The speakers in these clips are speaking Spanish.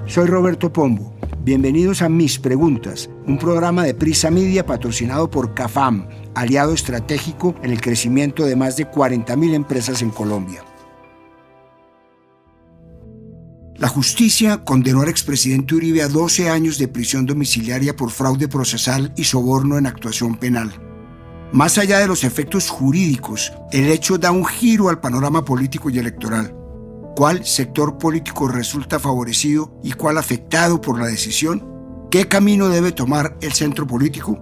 Soy Roberto Pombo. Bienvenidos a Mis Preguntas, un programa de Prisa Media patrocinado por CAFAM, aliado estratégico en el crecimiento de más de 40.000 empresas en Colombia. La justicia condenó al expresidente Uribe a 12 años de prisión domiciliaria por fraude procesal y soborno en actuación penal. Más allá de los efectos jurídicos, el hecho da un giro al panorama político y electoral. ¿Cuál sector político resulta favorecido y cuál afectado por la decisión? ¿Qué camino debe tomar el centro político?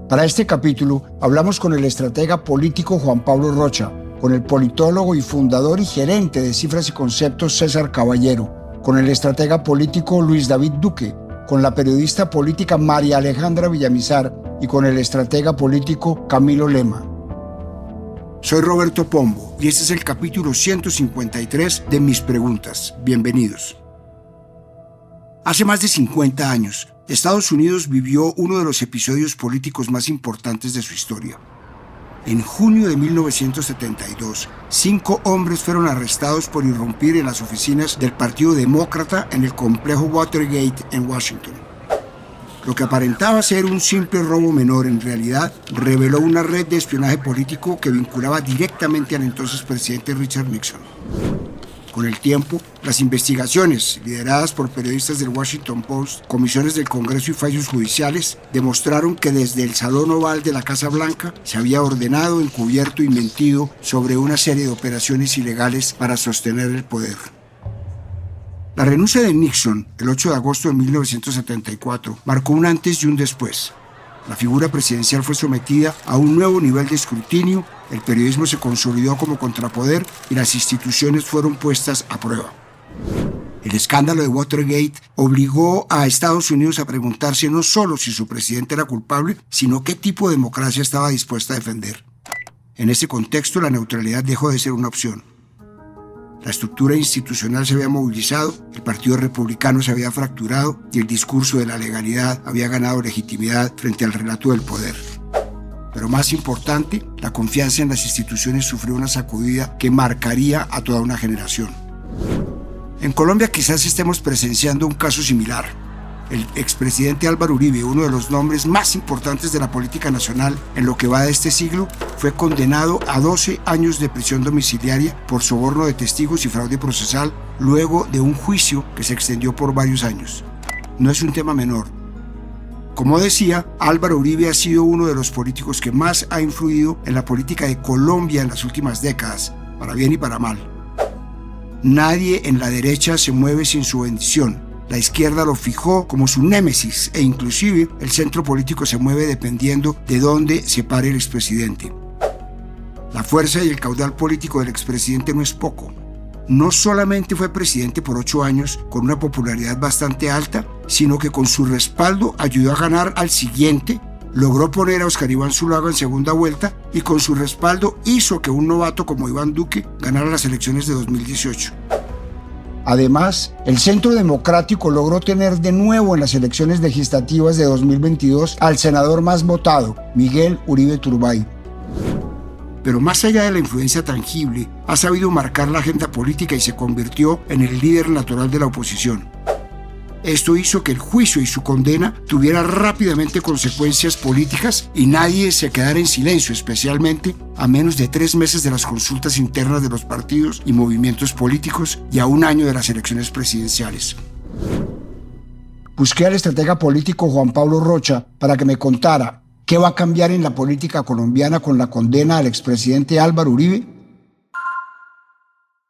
Para este capítulo hablamos con el estratega político Juan Pablo Rocha, con el politólogo y fundador y gerente de Cifras y Conceptos César Caballero, con el estratega político Luis David Duque, con la periodista política María Alejandra Villamizar y con el estratega político Camilo Lema. Soy Roberto Pombo y este es el capítulo 153 de Mis Preguntas. Bienvenidos. Hace más de 50 años, Estados Unidos vivió uno de los episodios políticos más importantes de su historia. En junio de 1972, 5 hombres fueron arrestados por irrumpir en las oficinas del Partido Demócrata en el complejo Watergate en Washington. Lo que aparentaba ser un simple robo menor, en realidad, reveló una red de espionaje político que vinculaba directamente al entonces presidente Richard Nixon. Con el tiempo, las investigaciones, lideradas por periodistas del Washington Post, comisiones del Congreso y fallos judiciales, demostraron que desde el Salón Oval de la Casa Blanca se había ordenado, encubierto y mentido sobre una serie de operaciones ilegales para sostener el poder. La renuncia de Nixon, el 8 de agosto de 1974, marcó un antes y un después. La figura presidencial fue sometida a un nuevo nivel de escrutinio, el periodismo se consolidó como contrapoder y las instituciones fueron puestas a prueba. El escándalo de Watergate obligó a Estados Unidos a preguntarse no solo si su presidente era culpable, sino qué tipo de democracia estaba dispuesta a defender. En ese contexto, la neutralidad dejó de ser una opción. La estructura institucional se había movilizado, el Partido Republicano se había fracturado y el discurso de la legalidad había ganado legitimidad frente al relato del poder. Pero más importante, la confianza en las instituciones sufrió una sacudida que marcaría a toda una generación. En Colombia quizás estemos presenciando un caso similar. El expresidente Álvaro Uribe, uno de los nombres más importantes de la política nacional en lo que va de este siglo, fue condenado a 12 años de prisión domiciliaria por soborno de testigos y fraude procesal luego de un juicio que se extendió por varios años. No es un tema menor. Como decía, Álvaro Uribe ha sido uno de los políticos que más ha influido en la política de Colombia en las últimas décadas, para bien y para mal. Nadie en la derecha se mueve sin su bendición. La izquierda lo fijó como su némesis e inclusive el centro político se mueve dependiendo de dónde se pare el expresidente. La fuerza y el caudal político del expresidente no es poco. No solamente fue presidente por 8 años con una popularidad bastante alta, sino que con su respaldo ayudó a ganar al siguiente, logró poner a Oscar Iván Zuluaga en segunda vuelta y con su respaldo hizo que un novato como Iván Duque ganara las elecciones de 2018. Además, el Centro Democrático logró tener de nuevo en las elecciones legislativas de 2022 al senador más votado, Miguel Uribe Turbay. Pero más allá de la influencia tangible, ha sabido marcar la agenda política y se convirtió en el líder natural de la oposición. Esto hizo que el juicio y su condena tuviera rápidamente consecuencias políticas y nadie se quedara en silencio, especialmente a menos de 3 meses de las consultas internas de los partidos y movimientos políticos y a 1 año de las elecciones presidenciales. Busqué al estratega político Juan Pablo Rocha para que me contara qué va a cambiar en la política colombiana con la condena al expresidente Álvaro Uribe.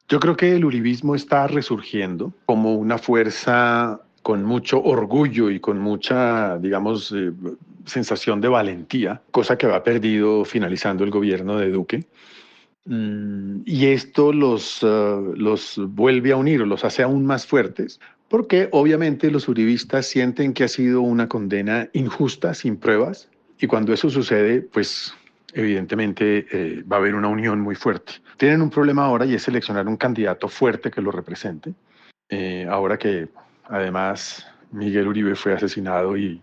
Yo creo que el uribismo está resurgiendo como una fuerza con mucho orgullo y con mucha, digamos, sensación de valentía, cosa que había perdido finalizando el gobierno de Duque. Y esto los vuelve a unir, los hace aún más fuertes, porque obviamente los uribistas sienten que ha sido una condena injusta, sin pruebas, y cuando eso sucede, pues evidentemente va a haber una unión muy fuerte. Tienen un problema ahora y es seleccionar un candidato fuerte que lo represente, ahora que además Miguel Uribe fue asesinado y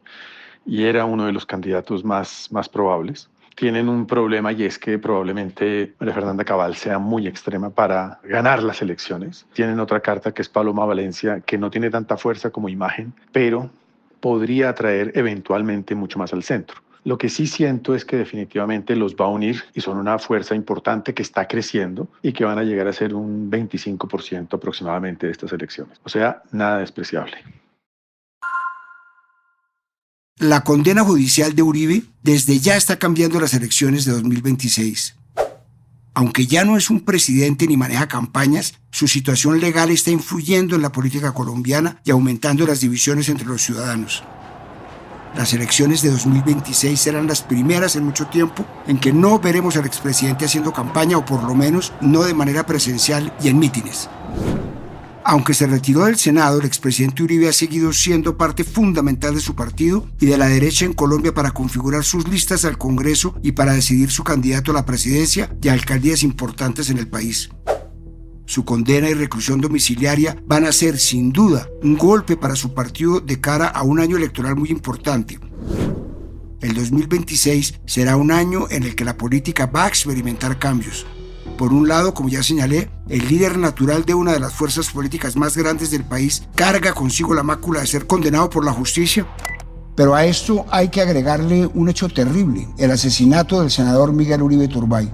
era uno de los candidatos más probables. tienen un problema y es que probablemente María Fernanda Cabal sea muy extrema para ganar las elecciones. Tienen otra carta que es Paloma Valencia, que no tiene tanta fuerza como imagen, pero podría atraer eventualmente mucho más al centro. Lo que sí siento es que definitivamente los va a unir y son una fuerza importante que está creciendo y que van a llegar a ser un 25% aproximadamente de estas elecciones. O sea, nada despreciable. La condena judicial de Uribe desde ya está cambiando las elecciones de 2026. Aunque ya no es un presidente ni maneja campañas, su situación legal está influyendo en la política colombiana y aumentando las divisiones entre los ciudadanos. Las elecciones de 2026 serán las primeras en mucho tiempo en que no veremos al expresidente haciendo campaña, o por lo menos no de manera presencial y en mítines. Aunque se retiró del Senado, el expresidente Uribe ha seguido siendo parte fundamental de su partido y de la derecha en Colombia para configurar sus listas al Congreso y para decidir su candidato a la presidencia y a alcaldías importantes en el país. Su condena y reclusión domiciliaria van a ser, sin duda, un golpe para su partido de cara a un año electoral muy importante. El 2026 será un año en el que la política va a experimentar cambios. Por un lado, como ya señalé, el líder natural de una de las fuerzas políticas más grandes del país carga consigo la mácula de ser condenado por la justicia. Pero a esto hay que agregarle un hecho terrible: el asesinato del senador Miguel Uribe Turbay.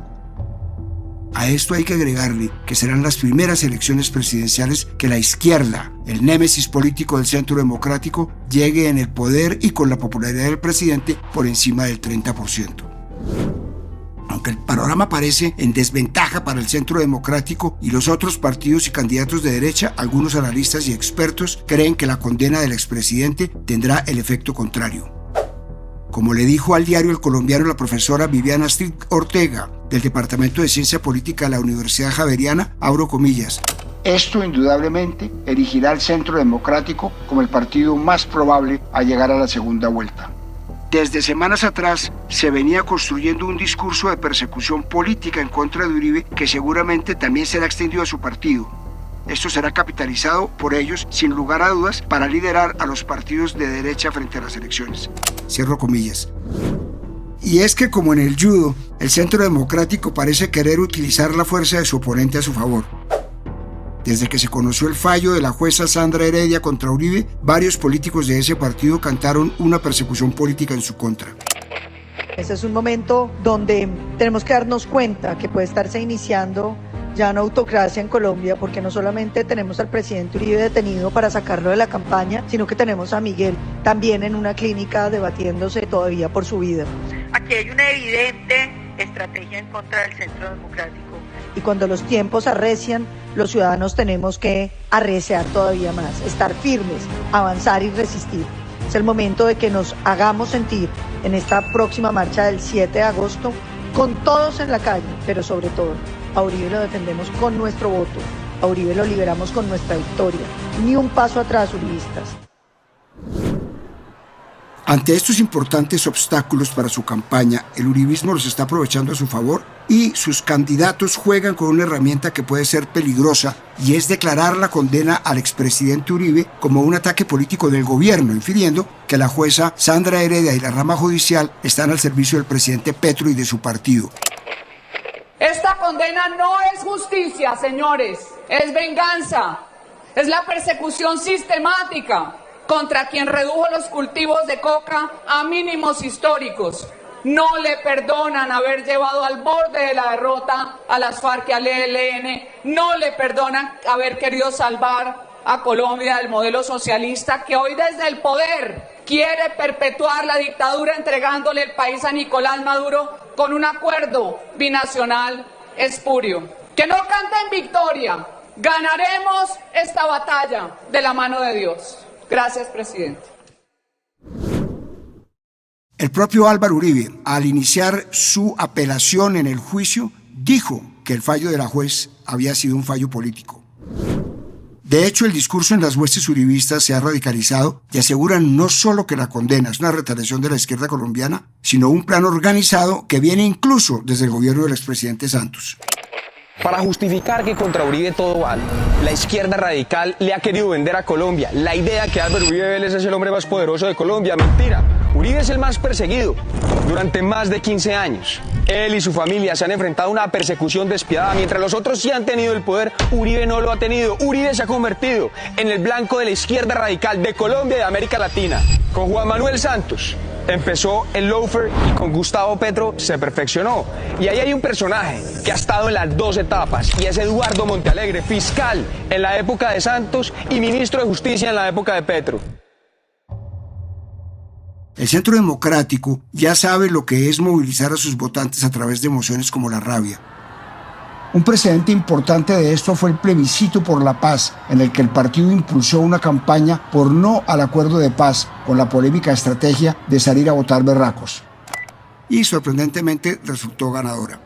A esto hay que agregarle que serán las primeras elecciones presidenciales que la izquierda, el némesis político del Centro Democrático, llegue en el poder y con la popularidad del presidente por encima del 30%. Aunque el panorama parece en desventaja para el Centro Democrático y los otros partidos y candidatos de derecha, algunos analistas y expertos creen que la condena del expresidente tendrá el efecto contrario. Como le dijo al diario El Colombiano la profesora Viviana Astrid Ortega, del Departamento de Ciencia Política de la Universidad Javeriana, abro comillas: esto indudablemente erigirá al Centro Democrático como el partido más probable a llegar a la segunda vuelta. Desde semanas atrás se venía construyendo un discurso de persecución política en contra de Uribe que seguramente también será extendido a su partido. Esto será capitalizado por ellos, sin lugar a dudas, para liderar a los partidos de derecha frente a las elecciones. Cierro comillas. Y es que, como en el judo, el Centro Democrático parece querer utilizar la fuerza de su oponente a su favor. Desde que se conoció el fallo de la jueza Sandra Heredia contra Uribe, varios políticos de ese partido cantaron una persecución política en su contra. Ese es un momento donde tenemos que darnos cuenta que puede estarse iniciando ya una autocracia en Colombia, porque no solamente tenemos al presidente Uribe detenido para sacarlo de la campaña, sino que tenemos a Miguel también en una clínica debatiéndose todavía por su vida. Aquí hay una evidente estrategia en contra del Centro Democrático. Y cuando los tiempos arrecian, los ciudadanos tenemos que arreciar todavía más, estar firmes, avanzar y resistir. Es el momento de que nos hagamos sentir en esta próxima marcha del 7 de agosto, con todos en la calle, pero sobre todo, a Uribe lo defendemos con nuestro voto, a Uribe lo liberamos con nuestra victoria. Ni un paso atrás, uribistas. Ante estos importantes obstáculos para su campaña, el uribismo los está aprovechando a su favor y sus candidatos juegan con una herramienta que puede ser peligrosa, y es declarar la condena al expresidente Uribe como un ataque político del gobierno, infiriendo que la jueza Sandra Heredia y la rama judicial están al servicio del presidente Petro y de su partido. Esta condena no es justicia, señores, es venganza, es la persecución sistemática contra quien redujo los cultivos de coca a mínimos históricos. No le perdonan haber llevado al borde de la derrota a las FARC y al ELN, no le perdonan haber querido salvar a Colombia del modelo socialista que hoy desde el poder quiere perpetuar la dictadura entregándole el país a Nicolás Maduro con un acuerdo binacional espurio. Que no canten victoria, ganaremos esta batalla de la mano de Dios. Gracias, presidente. El propio Álvaro Uribe, al iniciar su apelación en el juicio, dijo que el fallo de la juez había sido un fallo político. De hecho, el discurso en las huestes uribistas se ha radicalizado y aseguran no solo que la condena es una retaliación de la izquierda colombiana, sino un plan organizado que viene incluso desde el gobierno del expresidente Santos. Para justificar que contra Uribe todo vale, la izquierda radical le ha querido vender a Colombia la idea que Álvaro Uribe Vélez es el hombre más poderoso de Colombia. Mentira. Uribe es el más perseguido durante más de 15 años. Él y su familia se han enfrentado a una persecución despiadada. Mientras los otros sí han tenido el poder, Uribe no lo ha tenido. Uribe se ha convertido en el blanco de la izquierda radical de Colombia y de América Latina. Con Juan Manuel Santos empezó el lawfare y con Gustavo Petro se perfeccionó. Y ahí hay un personaje que ha estado en las dos etapas y es Eduardo Montealegre, fiscal en la época de Santos y ministro de Justicia en la época de Petro. El Centro Democrático ya sabe lo que es movilizar a sus votantes a través de emociones como la rabia. Un precedente importante de esto fue el plebiscito por la paz, en el que el partido impulsó una campaña por no al acuerdo de paz, con la polémica estrategia de salir a votar berracos. Y sorprendentemente resultó ganadora.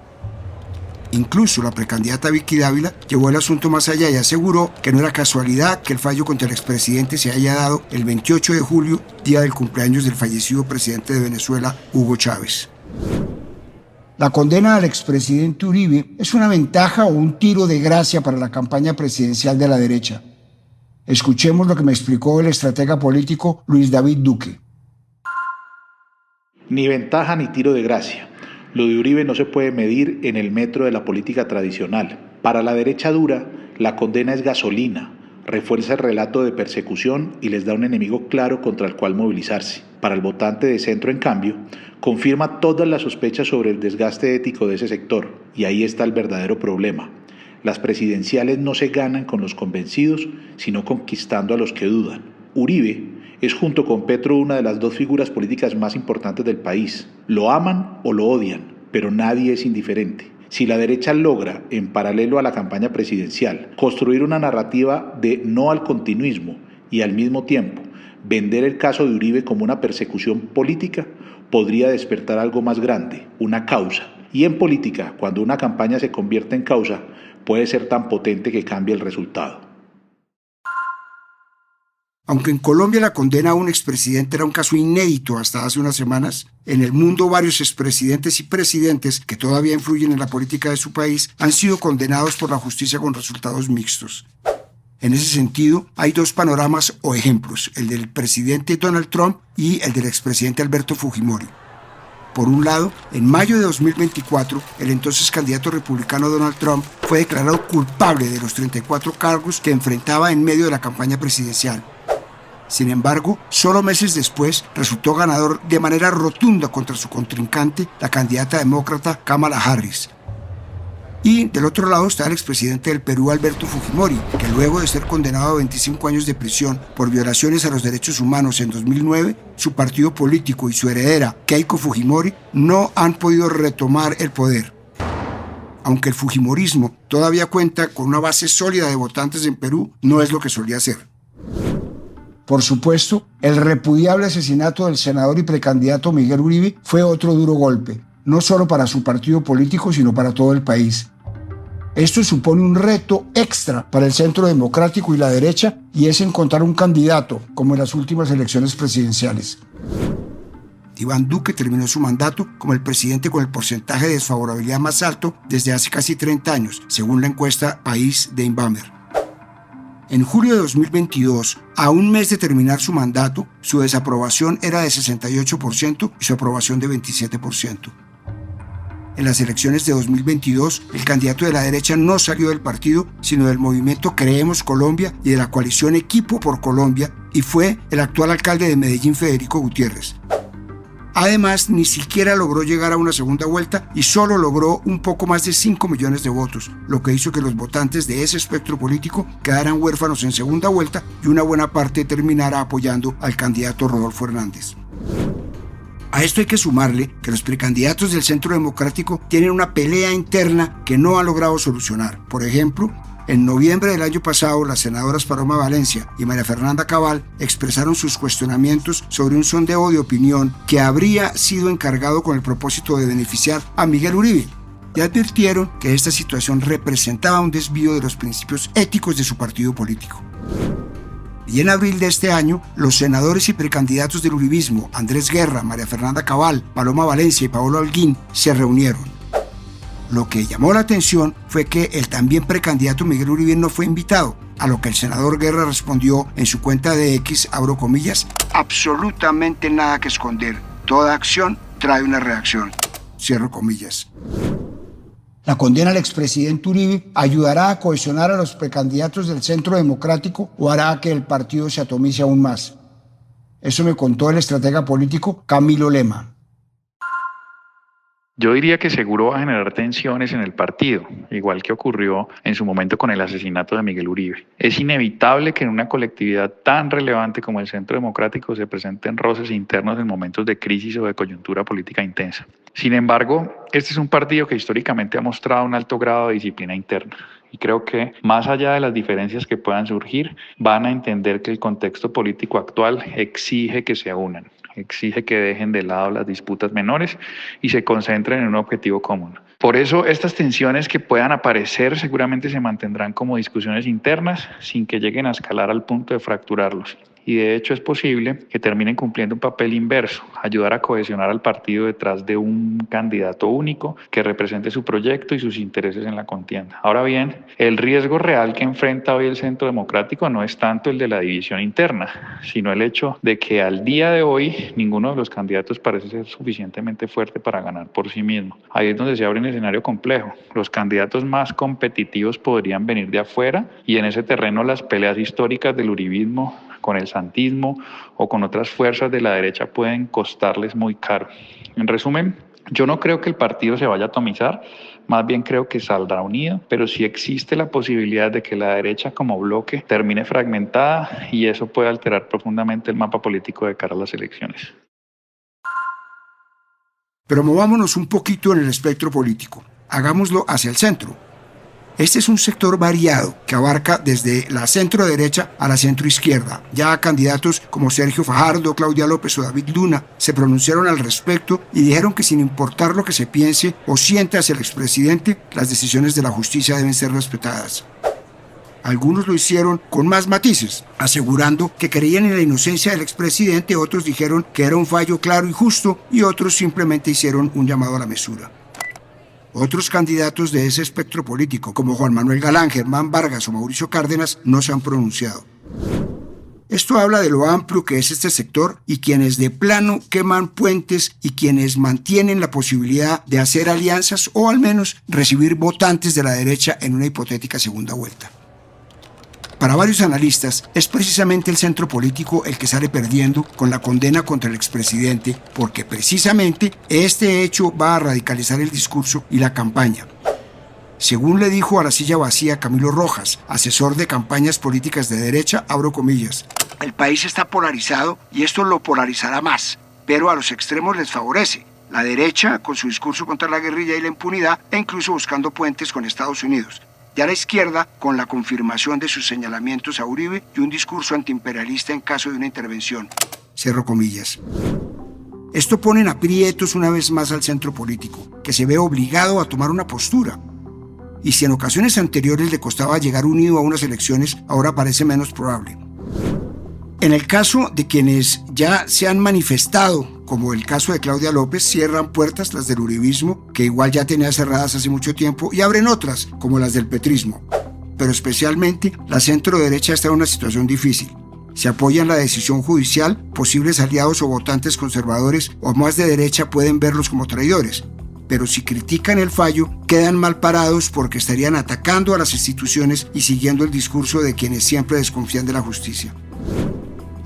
Incluso la precandidata Vicky Dávila llevó el asunto más allá y aseguró que no era casualidad que el fallo contra el expresidente se haya dado el 28 de julio, día del cumpleaños del fallecido presidente de Venezuela, Hugo Chávez. La condena al expresidente Uribe es una ventaja o un tiro de gracia para la campaña presidencial de la derecha. Escuchemos lo que me explicó el estratega político Luis David Duque. Ni ventaja ni tiro de gracia. Lo de Uribe no se puede medir en el metro de la política tradicional. Para la derecha dura, la condena es gasolina, refuerza el relato de persecución y les da un enemigo claro contra el cual movilizarse. Para el votante de centro, en cambio, confirma todas las sospechas sobre el desgaste ético de ese sector, y ahí está el verdadero problema. Las presidenciales no se ganan con los convencidos, sino conquistando a los que dudan. Uribe es junto con Petro una de las dos figuras políticas más importantes del país. Lo aman o lo odian, pero nadie es indiferente. Si la derecha logra, en paralelo a la campaña presidencial, construir una narrativa de no al continuismo y al mismo tiempo vender el caso de Uribe como una persecución política, podría despertar algo más grande, una causa. Y en política, cuando una campaña se convierte en causa, puede ser tan potente que cambie el resultado. Aunque en Colombia la condena a un expresidente era un caso inédito hasta hace unas semanas, en el mundo varios expresidentes y presidentes que todavía influyen en la política de su país han sido condenados por la justicia con resultados mixtos. En ese sentido, hay dos panoramas o ejemplos, el del presidente Donald Trump y el del expresidente Alberto Fujimori. Por un lado, en mayo de 2024, el entonces candidato republicano Donald Trump fue declarado culpable de los 34 cargos que enfrentaba en medio de la campaña presidencial. Sin embargo, solo meses después resultó ganador de manera rotunda contra su contrincante, la candidata demócrata Kamala Harris. Y del otro lado está el expresidente del Perú, Alberto Fujimori, que luego de ser condenado a 25 años de prisión por violaciones a los derechos humanos en 2009, su partido político y su heredera, Keiko Fujimori, no han podido retomar el poder. Aunque el fujimorismo todavía cuenta con una base sólida de votantes en Perú, no es lo que solía ser. Por supuesto, el repudiable asesinato del senador y precandidato Miguel Uribe fue otro duro golpe, no solo para su partido político, sino para todo el país. Esto supone un reto extra para el Centro Democrático y la derecha, y es encontrar un candidato, como en las últimas elecciones presidenciales. Iván Duque terminó su mandato como el presidente con el porcentaje de desfavorabilidad más alto desde hace casi 30 años, según la encuesta País de Inbamer. En julio de 2022, a un mes de terminar su mandato, su desaprobación era de 68% y su aprobación de 27%. En las elecciones de 2022, el candidato de la derecha no salió del partido, sino del movimiento Creemos Colombia y de la coalición Equipo por Colombia, y fue el actual alcalde de Medellín, Federico Gutiérrez. Además, ni siquiera logró llegar a una segunda vuelta y solo logró un poco más de 5 millones de votos, lo que hizo que los votantes de ese espectro político quedaran huérfanos en segunda vuelta y una buena parte terminara apoyando al candidato Rodolfo Hernández. A esto hay que sumarle que los precandidatos del Centro Democrático tienen una pelea interna que no han logrado solucionar. Por ejemplo, en noviembre del año pasado, las senadoras Paloma Valencia y María Fernanda Cabal expresaron sus cuestionamientos sobre un sondeo de opinión que habría sido encargado con el propósito de beneficiar a Miguel Uribe, y advirtieron que esta situación representaba un desvío de los principios éticos de su partido político. Y en abril de este año, los senadores y precandidatos del uribismo, Andrés Guerra, María Fernanda Cabal, Paloma Valencia y Paolo Holguín, se reunieron. Lo que llamó la atención fue que el también precandidato Miguel Uribe no fue invitado, a lo que el senador Guerra respondió en su cuenta de X, abro comillas, absolutamente nada que esconder. toda acción trae una reacción. Cierro comillas. La condena al expresidente Uribe ayudará a cohesionar a los precandidatos del Centro Democrático o hará que el partido se atomice aún más. Eso me contó el estratega político Camilo Lema. Yo diría que seguro va a generar tensiones en el partido, igual que ocurrió en su momento con el asesinato de Miguel Uribe. Es inevitable que en una colectividad tan relevante como el Centro Democrático se presenten roces internos en momentos de crisis o de coyuntura política intensa. Sin embargo, este es un partido que históricamente ha mostrado un alto grado de disciplina interna. Y creo que más allá de las diferencias que puedan surgir, van a entender que el contexto político actual exige que se unan. Exige que dejen de lado las disputas menores y se concentren en un objetivo común. Por eso, estas tensiones que puedan aparecer seguramente se mantendrán como discusiones internas sin que lleguen a escalar al punto de fracturarlos. Y de hecho es posible que terminen cumpliendo un papel inverso, ayudar a cohesionar al partido detrás de un candidato único que represente su proyecto y sus intereses en la contienda. Ahora bien, el riesgo real que enfrenta hoy el Centro Democrático no es tanto el de la división interna, sino el hecho de que al día de hoy ninguno de los candidatos parece ser suficientemente fuerte para ganar por sí mismo. Ahí es donde se abre un escenario complejo. Los candidatos más competitivos podrían venir de afuera y en ese terreno las peleas históricas del uribismo con el santismo o con otras fuerzas de la derecha pueden costarles muy caro. En resumen, yo no creo que el partido se vaya a atomizar, más bien creo que saldrá unido, pero sí existe la posibilidad de que la derecha como bloque termine fragmentada y eso puede alterar profundamente el mapa político de cara a las elecciones. Pero movámonos un poquito en el espectro político. Hagámoslo hacia el centro. Este es un sector variado que abarca desde la centro-derecha a la centro-izquierda. Ya candidatos como Sergio Fajardo, Claudia López o David Luna se pronunciaron al respecto y dijeron que sin importar lo que se piense o siente hacia el expresidente, las decisiones de la justicia deben ser respetadas. Algunos lo hicieron con más matices, asegurando que creían en la inocencia del expresidente, otros dijeron que era un fallo claro y justo y otros simplemente hicieron un llamado a la mesura. Otros candidatos de ese espectro político, como Juan Manuel Galán, Germán Vargas o Mauricio Cárdenas, no se han pronunciado. Esto habla de lo amplio que es este sector y quienes de plano queman puentes y quienes mantienen la posibilidad de hacer alianzas o al menos recibir votantes de la derecha en una hipotética segunda vuelta. Para varios analistas, es precisamente el centro político el que sale perdiendo con la condena contra el expresidente, porque precisamente este hecho va a radicalizar el discurso y la campaña. Según le dijo a La Silla Vacía Camilo Rojas, asesor de campañas políticas de derecha, abro comillas, el país está polarizado y esto lo polarizará más, pero a los extremos les favorece. La derecha, con su discurso contra la guerrilla y la impunidad, e incluso buscando puentes con Estados Unidos. Y a la izquierda, con la confirmación de sus señalamientos a Uribe y un discurso antiimperialista en caso de una intervención. Cierro comillas. Esto pone en aprietos una vez más al centro político, que se ve obligado a tomar una postura. Y si en ocasiones anteriores le costaba llegar unido a unas elecciones, ahora parece menos probable. En el caso de quienes ya se han manifestado, como el caso de Claudia López, cierran puertas, las del uribismo, que igual ya tenía cerradas hace mucho tiempo, y abren otras, como las del petrismo. Pero especialmente, la centro-derecha está en una situación difícil. Se apoya en la decisión judicial, posibles aliados o votantes conservadores o más de derecha pueden verlos como traidores. Pero si critican el fallo, quedan mal parados porque estarían atacando a las instituciones y siguiendo el discurso de quienes siempre desconfían de la justicia.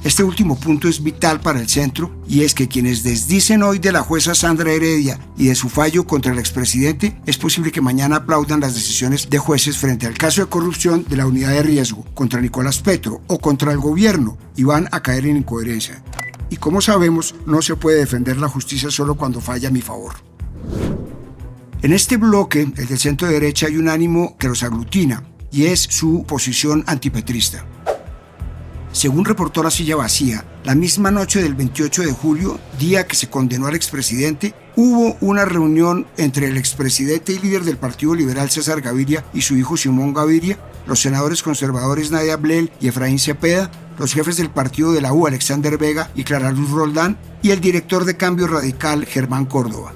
Este último punto es vital para el centro y es que quienes desdicen hoy de la jueza Sandra Heredia y de su fallo contra el expresidente, es posible que mañana aplaudan las decisiones de jueces frente al caso de corrupción de la unidad de riesgo contra Nicolás Petro o contra el gobierno y van a caer en incoherencia. Y como sabemos, no se puede defender la justicia solo cuando falla a mi favor. En este bloque, el del centro derecha, hay un ánimo que los aglutina y es su posición antipetrista. Según reportó La Silla Vacía, la misma noche del 28 de julio, día que se condenó al expresidente, hubo una reunión entre el expresidente y líder del Partido Liberal César Gaviria y su hijo Simón Gaviria, los senadores conservadores Nadia Blel y Efraín Cepeda, los jefes del partido de la U Alexander Vega y Clara Luz Roldán y el director de Cambio Radical Germán Córdoba.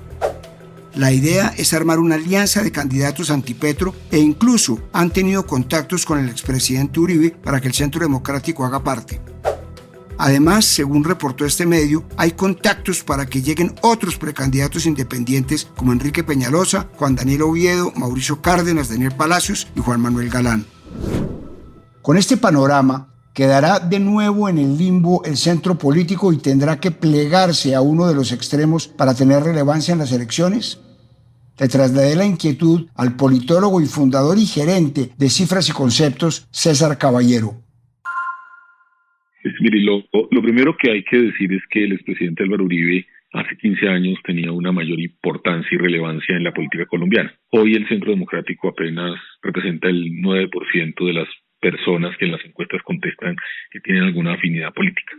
La idea es armar una alianza de candidatos antipetro e incluso han tenido contactos con el expresidente Uribe para que el Centro Democrático haga parte. Además, según reportó este medio, hay contactos para que lleguen otros precandidatos independientes como Enrique Peñalosa, Juan Daniel Oviedo, Mauricio Cárdenas, Daniel Palacios y Juan Manuel Galán. Con este panorama, quedará de nuevo en el limbo el centro político y tendrá que plegarse a uno de los extremos para tener relevancia en las elecciones. Le trasladé la inquietud al politólogo y fundador y gerente de Cifras y Conceptos, César Caballero. Mire, lo primero que hay que decir es que el expresidente Álvaro Uribe hace 15 años tenía una mayor importancia y relevancia en la política colombiana. Hoy el Centro Democrático apenas representa el 9% de las personas que en las encuestas contestan que tienen alguna afinidad política.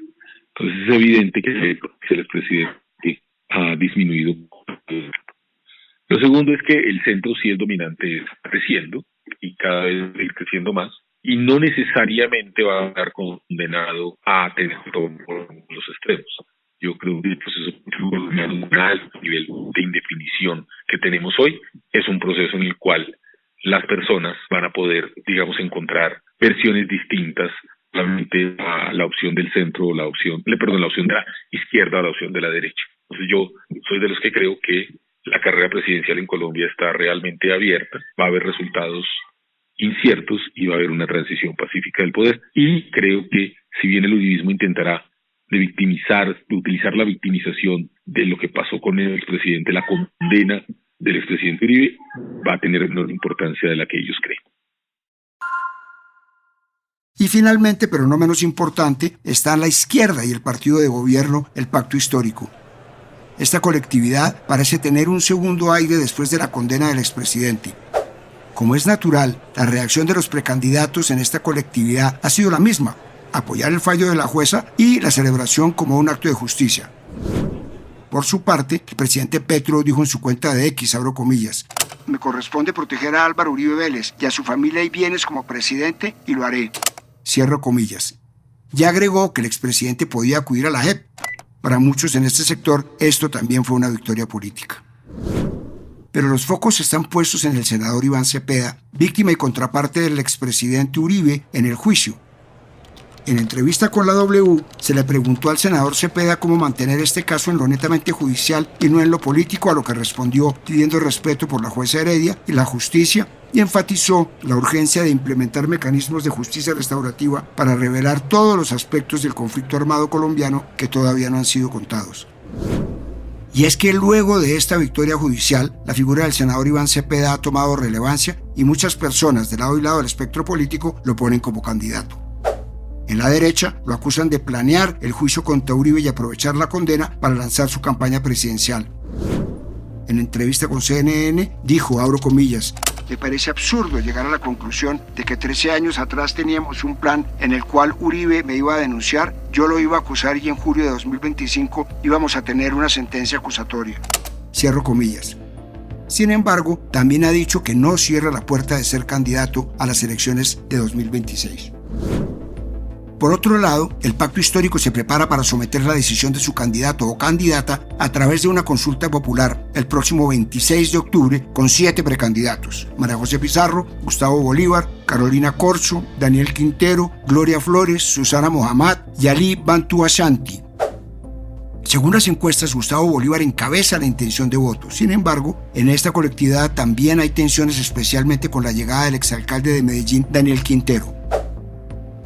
Entonces es evidente que el expresidente ha disminuido. Lo segundo es que el centro sí es dominante, está creciendo y cada vez va a ir creciendo más y no necesariamente va a estar condenado a tener todos los extremos. Yo creo que el proceso colombiano, un alto nivel de indefinición que tenemos hoy, es un proceso en el cual las personas van a poder, digamos, encontrar versiones distintas solamente a la opción del centro o la opción de la izquierda o la opción de la derecha. Entonces yo soy de los que creo que la carrera presidencial en Colombia está realmente abierta, va a haber resultados inciertos y va a haber una transición pacífica del poder. Y creo que si bien el uribismo intentará de utilizar la victimización de lo que pasó con el expresidente, la condena del expresidente Uribe va a tener menor importancia de la que ellos creen. Y finalmente, pero no menos importante, está la izquierda y el partido de gobierno, el Pacto Histórico. Esta colectividad parece tener un segundo aire después de la condena del expresidente. Como es natural, la reacción de los precandidatos en esta colectividad ha sido la misma: apoyar el fallo de la jueza y la celebración como un acto de justicia. Por su parte, el presidente Petro dijo en su cuenta de X, abro comillas, «Me corresponde proteger a Álvaro Uribe Vélez y a su familia y bienes como presidente y lo haré», cierro comillas. Ya agregó que el expresidente podía acudir a la JEP. Para muchos en este sector, esto también fue una victoria política. Pero los focos están puestos en el senador Iván Cepeda, víctima y contraparte del expresidente Uribe en el juicio. En entrevista con la W, se le preguntó al senador Cepeda cómo mantener este caso en lo netamente judicial y no en lo político, a lo que respondió pidiendo respeto por la jueza Heredia y la justicia, y enfatizó la urgencia de implementar mecanismos de justicia restaurativa para revelar todos los aspectos del conflicto armado colombiano que todavía no han sido contados. Y es que luego de esta victoria judicial, la figura del senador Iván Cepeda ha tomado relevancia y muchas personas de lado y lado del espectro político lo ponen como candidato. En la derecha lo acusan de planear el juicio contra Uribe y aprovechar la condena para lanzar su campaña presidencial. En entrevista con CNN dijo, abro comillas, «Me parece absurdo llegar a la conclusión de que 13 años atrás teníamos un plan en el cual Uribe me iba a denunciar, yo lo iba a acusar y en julio de 2025 íbamos a tener una sentencia acusatoria». Cierro comillas. Sin embargo, también ha dicho que no cierra la puerta de ser candidato a las elecciones de 2026. Por otro lado, el Pacto Histórico se prepara para someter la decisión de su candidato o candidata a través de una consulta popular el próximo 26 de octubre con 7 precandidatos: María José Pizarro, Gustavo Bolívar, Carolina Corcho, Daniel Quintero, Gloria Flores, Susana Mohamed y Ali Bantu Ashanti. Según las encuestas, Gustavo Bolívar encabeza la intención de voto. Sin embargo, en esta colectividad también hay tensiones, especialmente con la llegada del exalcalde de Medellín, Daniel Quintero.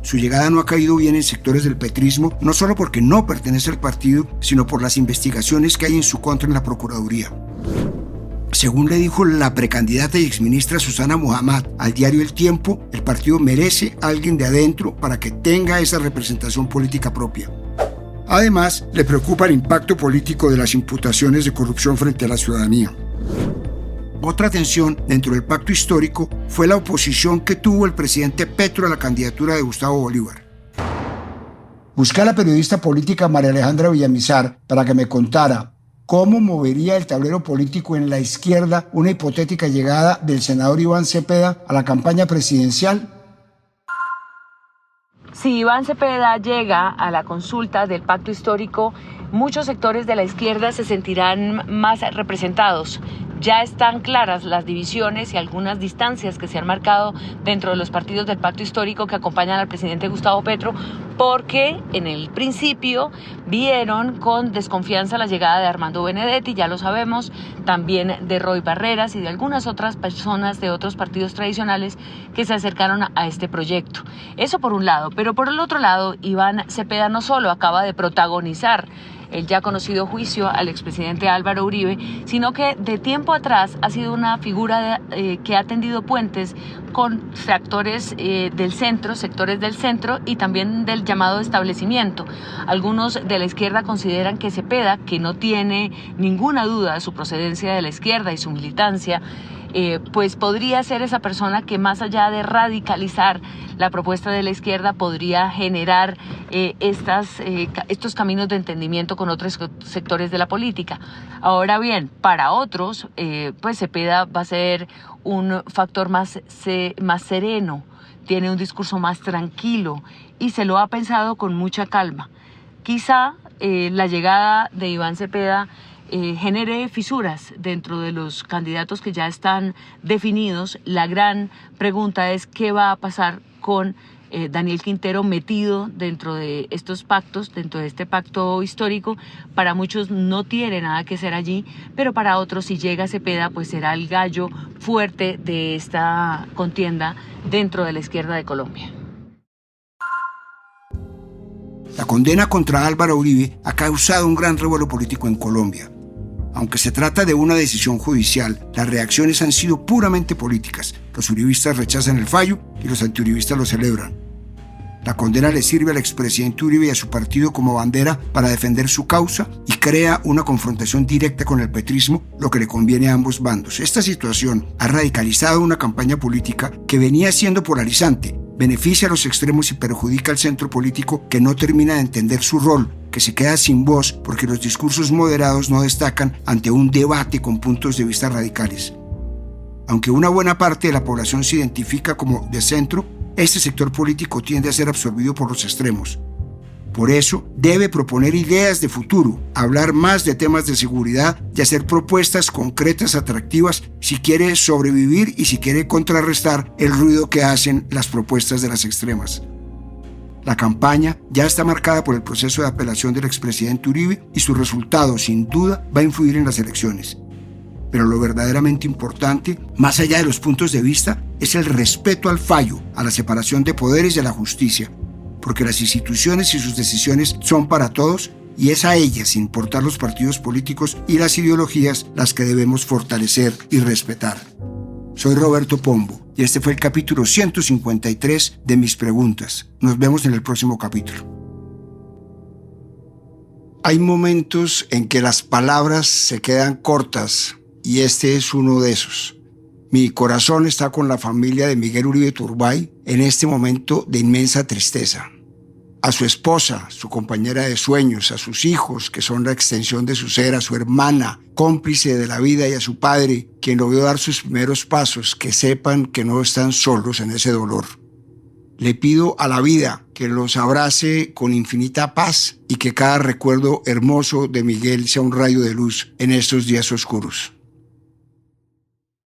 Su llegada no ha caído bien en sectores del petrismo, no solo porque no pertenece al partido, sino por las investigaciones que hay en su contra en la Procuraduría. Según le dijo la precandidata y exministra Susana Mohamed al diario El Tiempo, el partido merece a alguien de adentro para que tenga esa representación política propia. Además, le preocupa el impacto político de las imputaciones de corrupción frente a la ciudadanía. Otra tensión dentro del Pacto Histórico fue la oposición que tuvo el presidente Petro a la candidatura de Gustavo Bolívar. Busqué a la periodista política María Alejandra Villamizar para que me contara cómo movería el tablero político en la izquierda una hipotética llegada del senador Iván Cepeda a la campaña presidencial. Si Iván Cepeda llega a la consulta del Pacto Histórico, muchos sectores de la izquierda se sentirán más representados. ya están claras las divisiones y algunas distancias que se han marcado dentro de los partidos del pacto histórico que acompañan al presidente Gustavo Petro, porque en el principio vieron con desconfianza la llegada de Armando Benedetti, ya lo sabemos, también de Roy Barreras y de algunas otras personas de otros partidos tradicionales que se acercaron a este proyecto. Eso por un lado, pero por el otro lado, Iván Cepeda no solo acaba de protagonizar el ya conocido juicio al expresidente Álvaro Uribe, sino que de tiempo atrás ha sido una figura que ha tendido puentes con sectores del centro y también del llamado establecimiento. Algunos de la izquierda consideran que Cepeda, que no tiene ninguna duda de su procedencia de la izquierda y su militancia, pues podría ser esa persona que, más allá de radicalizar la propuesta de la izquierda, podría generar estos caminos de entendimiento con otros sectores de la política. Ahora bien, para otros, pues Cepeda va a ser un factor más sereno, tiene un discurso más tranquilo y se lo ha pensado con mucha calma. Quizá la llegada de Iván Cepeda genere fisuras dentro de los candidatos que ya están definidos. La gran pregunta es qué va a pasar con Daniel Quintero metido dentro de estos pactos, dentro de este pacto histórico. Para muchos no tiene nada que ser allí, pero para otros, si llega Cepeda, pues será el gallo fuerte de esta contienda dentro de la izquierda de Colombia. La condena contra Álvaro Uribe ha causado un gran revuelo político en Colombia. Aunque se trata de una decisión judicial, las reacciones han sido puramente políticas. Los uribistas rechazan el fallo y los antiuribistas lo celebran. La condena le sirve al expresidente Uribe y a su partido como bandera para defender su causa y crea una confrontación directa con el petrismo, lo que le conviene a ambos bandos. Esta situación ha radicalizado una campaña política que venía siendo polarizante, beneficia a los extremos y perjudica al centro político, que no termina de entender su rol, que se queda sin voz porque los discursos moderados no destacan ante un debate con puntos de vista radicales. Aunque una buena parte de la población se identifica como de centro, este sector político tiende a ser absorbido por los extremos. Por eso, debe proponer ideas de futuro, hablar más de temas de seguridad y hacer propuestas concretas, atractivas, si quiere sobrevivir y si quiere contrarrestar el ruido que hacen las propuestas de las extremas. La campaña ya está marcada por el proceso de apelación del expresidente Uribe y su resultado, sin duda, va a influir en las elecciones. Pero lo verdaderamente importante, más allá de los puntos de vista, es el respeto al fallo, a la separación de poderes y a la justicia, porque las instituciones y sus decisiones son para todos y es a ellas, sin importar los partidos políticos y las ideologías, las que debemos fortalecer y respetar. Soy Roberto Pombo y este fue el capítulo 153 de Mis Preguntas. Nos vemos en el próximo capítulo. Hay momentos en que las palabras se quedan cortas y este es uno de esos. Mi corazón está con la familia de Miguel Uribe Turbay en este momento de inmensa tristeza. A su esposa, su compañera de sueños, a sus hijos, que son la extensión de su ser, a su hermana, cómplice de la vida, y a su padre, quien lo vio dar sus primeros pasos, que sepan que no están solos en ese dolor. Le pido a la vida que los abrace con infinita paz y que cada recuerdo hermoso de Miguel sea un rayo de luz en estos días oscuros.